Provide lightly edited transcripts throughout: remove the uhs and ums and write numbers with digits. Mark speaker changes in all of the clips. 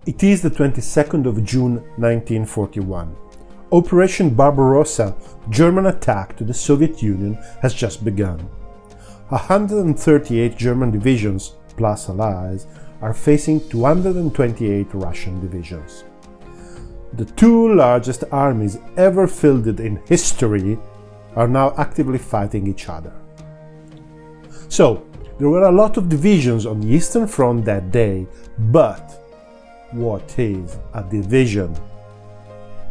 Speaker 1: It is the 22nd of June 1941. Operation Barbarossa, German attack to the Soviet Union, has just begun. 138 German divisions, plus allies, are facing 228 Russian divisions. The two largest armies ever fielded in history are now actively fighting each other. So, there were a lot of divisions on the Eastern Front that day, but what is a division?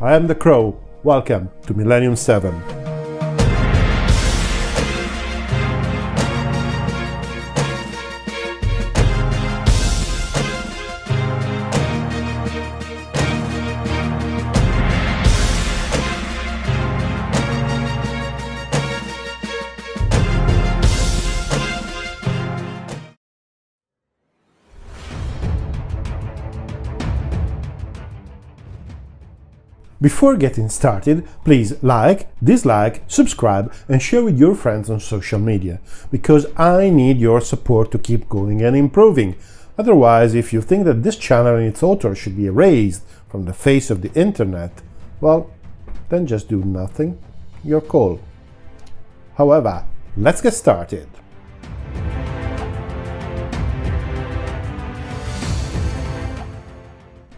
Speaker 1: I am the Crow. Welcome to Millennium 7. Before getting started, please like, dislike, subscribe and share with your friends on social media, because I need your support to keep going and improving. Otherwise, if you think that this channel and its author should be erased from the face of the internet, well, then just do nothing. Your call. However, let's get started.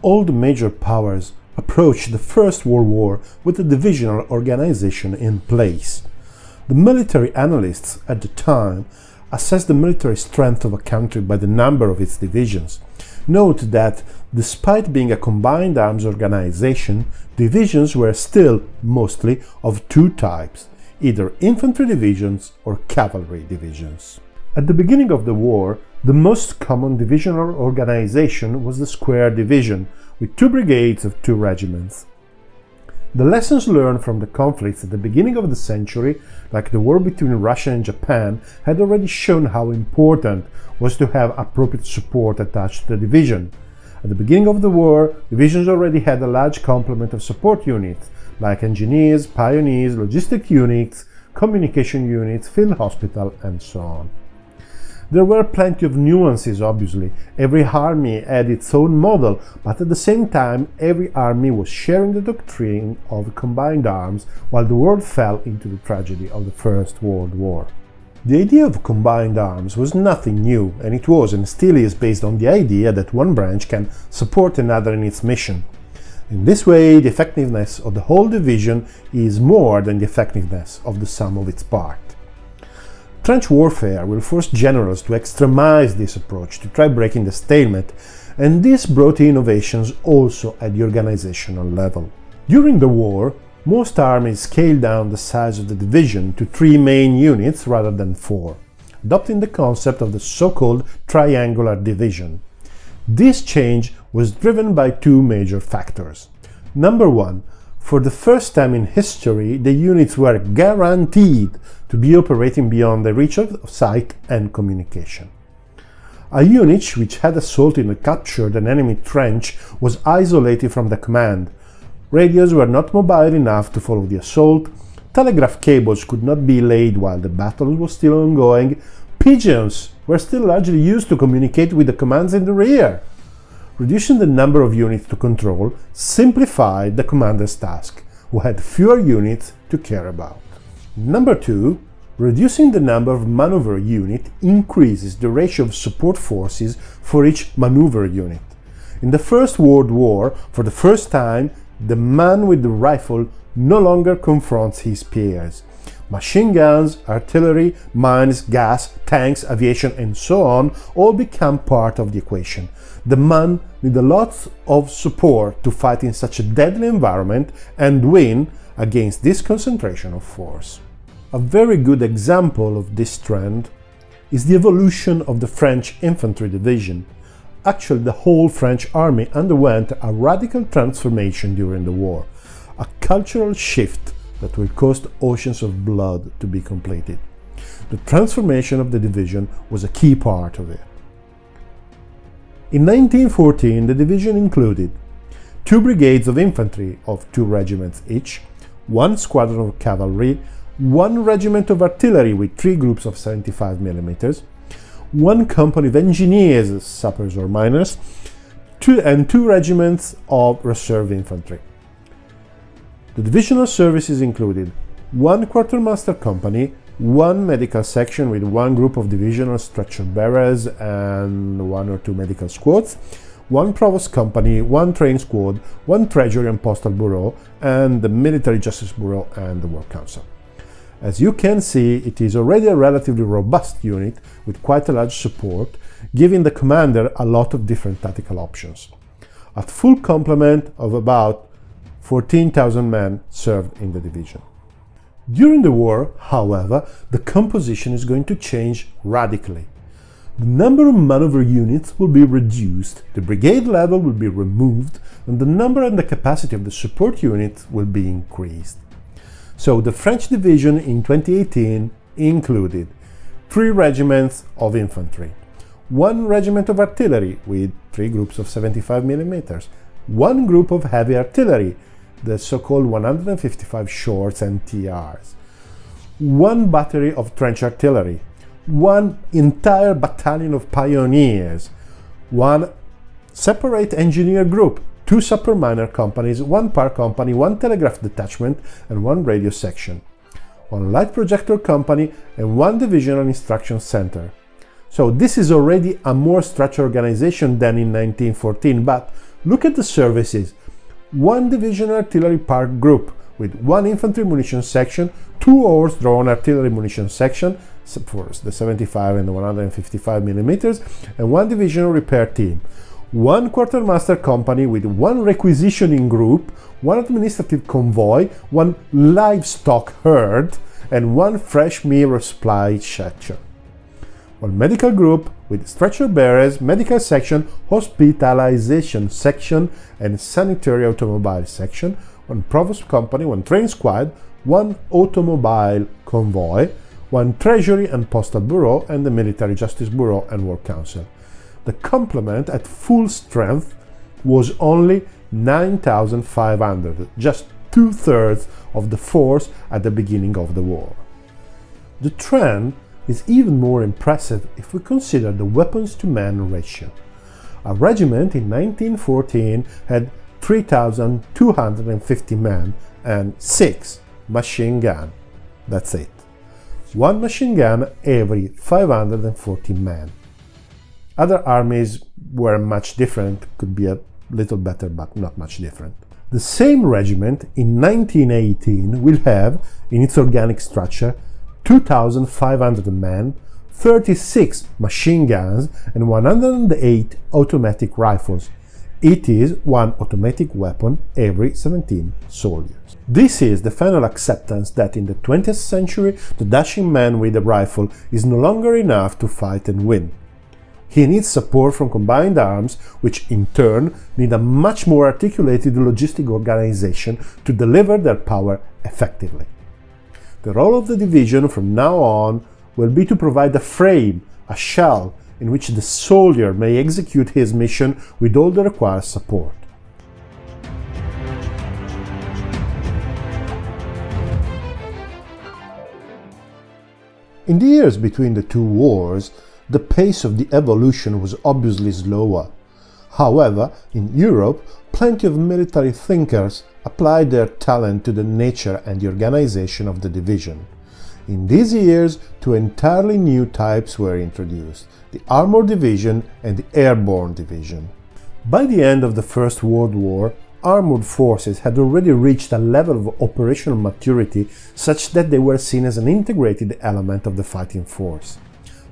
Speaker 1: All the major powers approached the First World War with a divisional organization in place. The military analysts at the time assessed the military strength of a country by the number of its divisions. Note that, despite being a combined arms organization, divisions were still mostly of two types, either infantry divisions or cavalry divisions. At the beginning of the war, the most common divisional organization was the square division, with 2 brigades of 2 regiments. The lessons learned from the conflicts at the beginning of the century, like the war between Russia and Japan, had already shown how important was to have appropriate support attached to the division. At the beginning of the war, divisions already had a large complement of support units, like engineers, pioneers, logistic units, communication units, field hospital, and so on. There were plenty of nuances, obviously. Every army had its own model, but at the same time, every army was sharing the doctrine of combined arms while the world fell into the tragedy of the First World War. The idea of combined arms was nothing new, and it was and still is based on the idea that one branch can support another in its mission. In this way, the effectiveness of the whole division is more than the effectiveness of the sum of its parts. Trench warfare will force generals to extremize this approach to try breaking the stalemate, and this brought innovations also at the organizational level. During the war, most armies scaled down the size of the division to 3 main units rather than 4, adopting the concept of the so-called triangular division. This change was driven by 2 major factors. Number 1, for the first time in history, the units were guaranteed to be operating beyond the reach of sight and communication. A unit which had assaulted and captured an enemy trench was isolated from the command. Radios were not mobile enough to follow the assault, telegraph cables could not be laid while the battle was still ongoing, pigeons were still largely used to communicate with the commands in the rear. Reducing the number of units to control simplified the commander's task, who had fewer units to care about. Number 2, reducing the number of maneuver unit increases the ratio of support forces for each maneuver unit. In the First World War, for the first time, the man with the rifle no longer confronts his peers. Machine guns, artillery, mines, gas, tanks, aviation, and so on all become part of the equation. The man needs a lot of support to fight in such a deadly environment and win against this concentration of force. A very good example of this trend is the evolution of the French infantry division. Actually, the whole French army underwent a radical transformation during the war, a cultural shift that will cost oceans of blood to be completed. The transformation of the division was a key part of it. In 1914, the division included 2 brigades of infantry of 2 regiments each, 1 squadron of cavalry, 1 regiment of artillery with 3 groups of 75 mm, 1 company of engineers, sappers or miners, two regiments of reserve infantry. The divisional services included one quartermaster company, one medical section with one group of divisional stretcher bearers and one or two medical squads, one provost company, one train squad, one treasury and postal bureau, and the military justice bureau and the work council. As you can see, it is already a relatively robust unit with quite a large support, giving the commander a lot of different tactical options. At full complement of about 14,000 men served in the division. During the war, however, the composition is going to change radically. The number of maneuver units will be reduced, the brigade level will be removed, and the number and the capacity of the support units will be increased. So the French division in 2018 included 3 regiments of infantry, 1 regiment of artillery with 3 groups of 75 mm, 1 group of heavy artillery, the so-called 155 shorts and TRs, 1 battery of trench artillery, 1 entire battalion of pioneers, 1 separate engineer group, 2 super minor companies, 1 power company, 1 telegraph detachment and 1 radio section, 1 light projector company and 1 divisional instruction center. So this is already a more structured organization than in 1914, but look at the services. 1 division artillery park group with 1 infantry munition section, 2 horse-drawn artillery munition section for the 75 and the 155 mm, and 1 divisional repair team, 1 quartermaster company with 1 requisitioning group, 1 administrative convoy, 1 livestock herd, and 1 fresh meal supply section, 1 medical group with stretcher bearers, medical section, hospitalization section, and sanitary automobile section, 1 provost company, 1 train squad, 1 automobile convoy, 1 treasury and postal bureau, and the military justice bureau and work council. The complement at full strength was only 9,500, just 2/3 of the force at the beginning of the war. The trend is even more impressive if we consider the weapons to man ratio. A regiment in 1914 had 3,250 men and 6 machine guns. That's it. 1 machine gun every 540 men. Other armies were much different, could be a little better but not much different. The same regiment in 1918 will have, in its organic structure, 2,500 men, 36 machine guns and 108 automatic rifles. It is 1 automatic weapon every 17 soldiers. This is the final acceptance that in the 20th century the dashing man with a rifle is no longer enough to fight and win. He needs support from combined arms, which in turn need a much more articulated logistic organization to deliver their power effectively. The role of the division from now on will be to provide a frame, a shell, in which the soldier may execute his mission with all the required support. In the years between the 2 wars, the pace of the evolution was obviously slower. However, in Europe, plenty of military thinkers applied their talent to the nature and the organization of the division. In these years, 2 entirely new types were introduced, the Armored Division and the Airborne Division. By the end of the First World War, armored forces had already reached a level of operational maturity such that they were seen as an integrated element of the fighting force.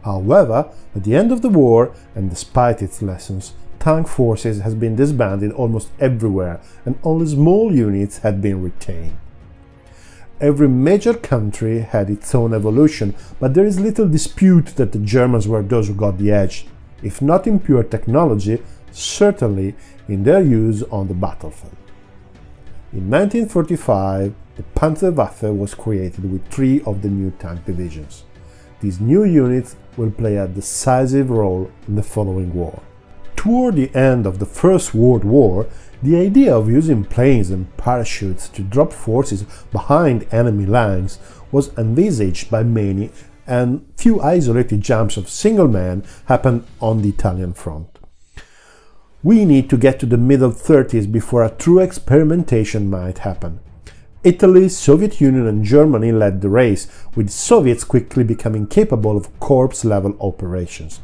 Speaker 1: However, at the end of the war, and despite its lessons, tank forces has been disbanded almost everywhere and only small units had been retained. Every major country had its own evolution, but there is little dispute that the Germans were those who got the edge, if not in pure technology, certainly in their use on the battlefield. In 1945, the Panzerwaffe was created with 3 of the new tank divisions. These new units will play a decisive role in the following war. Toward the end of the First World War, the idea of using planes and parachutes to drop forces behind enemy lines was envisaged by many, and few isolated jumps of single men happened on the Italian front. We need to get to the middle 30s before a true experimentation might happen. Italy, Soviet Union and Germany led the race, with Soviets quickly becoming capable of corps-level operations.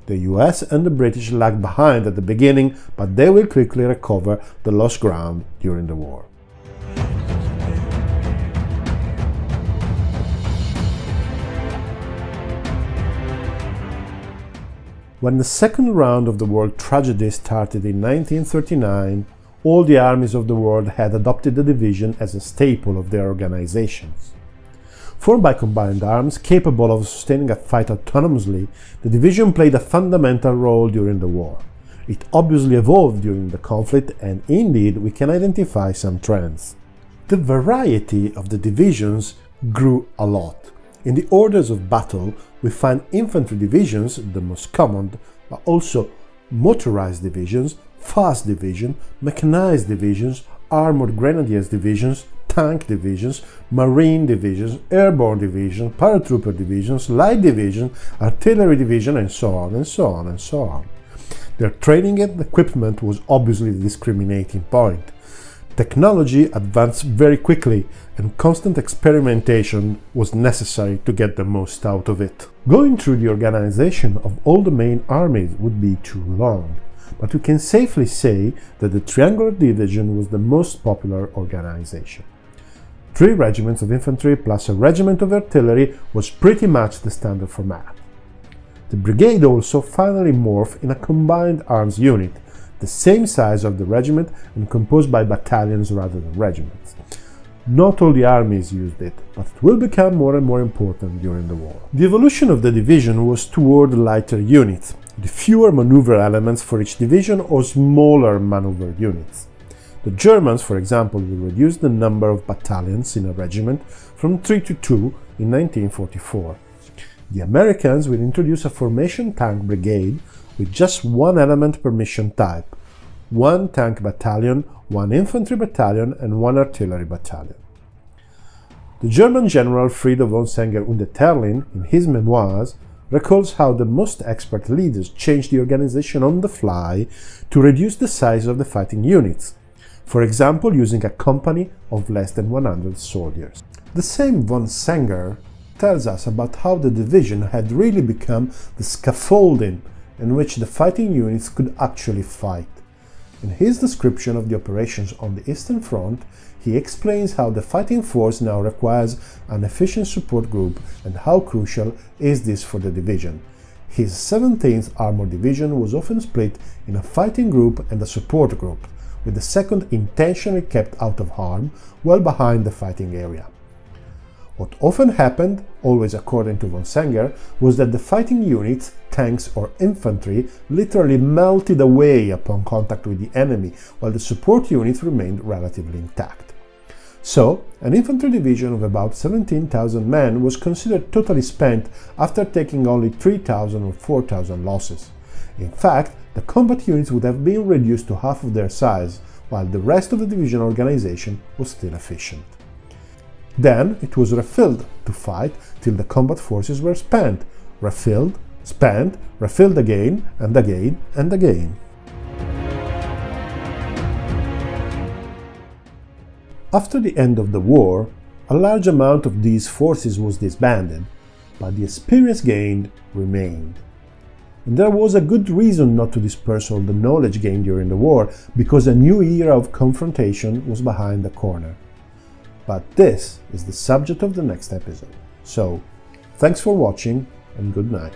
Speaker 1: The US and the British lagged behind at the beginning, but they will quickly recover the lost ground during the war. When the second round of the world tragedy started in 1939, all the armies of the world had adopted the division as a staple of their organizations. Formed by combined arms, capable of sustaining a fight autonomously, the division played a fundamental role during the war. It obviously evolved during the conflict, and indeed we can identify some trends. The variety of the divisions grew a lot. In the orders of battle, we find infantry divisions, the most common, but also motorized divisions, fast division, mechanized divisions, armored grenadiers divisions, tank divisions, marine divisions, airborne divisions, paratrooper divisions, light division, artillery division, and so on and so on and so on. Their training and equipment was obviously the discriminating point. Technology advanced very quickly, and constant experimentation was necessary to get the most out of it. Going through the organization of all the main armies would be too long, but we can safely say that the Triangular Division was the most popular organization. 3 regiments of infantry plus a regiment of artillery was pretty much the standard format. The brigade also finally morphed in a combined arms unit, the same size of the regiment and composed by battalions rather than regiments. Not all the armies used it, but it will become more and more important during the war. The evolution of the division was toward lighter units, with fewer maneuver elements for each division or smaller maneuver units. The Germans, for example, will reduce the number of battalions in a regiment from 3 to 2 in 1944. The Americans will introduce a formation tank brigade with just 1 element per mission type, 1 tank battalion, 1 infantry battalion and 1 artillery battalion. The German general Friedrich von Senger-Unterlin, in his memoirs, recalls how the most expert leaders changed the organization on the fly to reduce the size of the fighting units, for example using a company of less than 100 soldiers. The same von Senger tells us about how the division had really become the scaffolding in which the fighting units could actually fight. In his description of the operations on the Eastern Front, he explains how the fighting force now requires an efficient support group and how crucial is this for the division. His 17th Armored Division was often split in a fighting group and a support group, with the second intentionally kept out of harm, well behind the fighting area. What often happened, always according to von Senger, was that the fighting units, tanks or infantry, literally melted away upon contact with the enemy, while the support units remained relatively intact. So, an infantry division of about 17,000 men was considered totally spent after taking only 3,000 or 4,000 losses. In fact, the combat units would have been reduced to half of their size, while the rest of the division organization was still efficient. Then it was refilled to fight till the combat forces were spent, refilled, spent, refilled again and again and again. After the end of the war, a large amount of these forces was disbanded, but the experience gained remained. And there was a good reason not to disperse all the knowledge gained during the war, because a new era of confrontation was behind the corner. But this is the subject of the next episode. So, thanks for watching and good night.